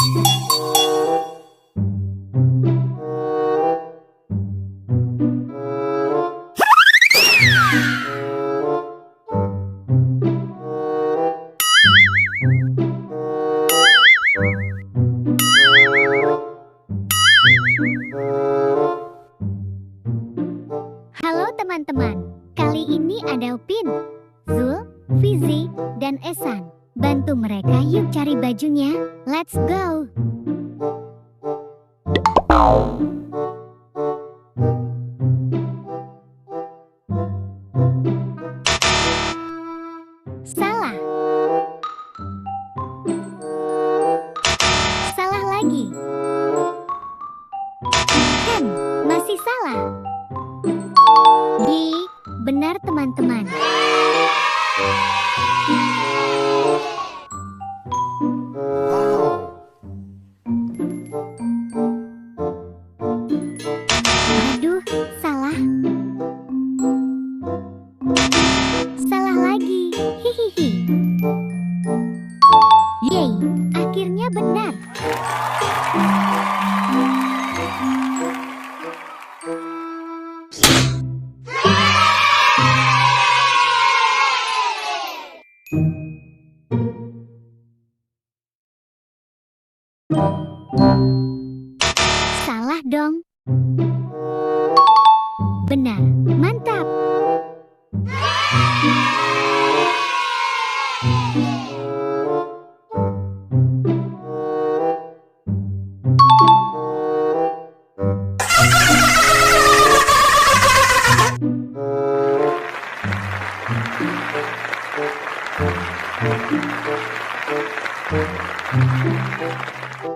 Halo teman-teman, kali ini ada Upin, Zul, Fizi, dan Esan. Bantu mereka yuk cari bajunya. Let's go! Salah. Salah lagi. Masih salah. Benar teman-teman. Aduh, salah. Salah lagi. Hihihi. Yeay, akhirnya benar. Salah dong. Benar, mantap.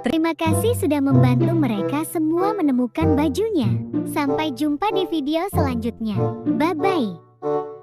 Terima kasih sudah membantu mereka semua menemukan bajunya. Sampai jumpa di video selanjutnya. Bye-bye.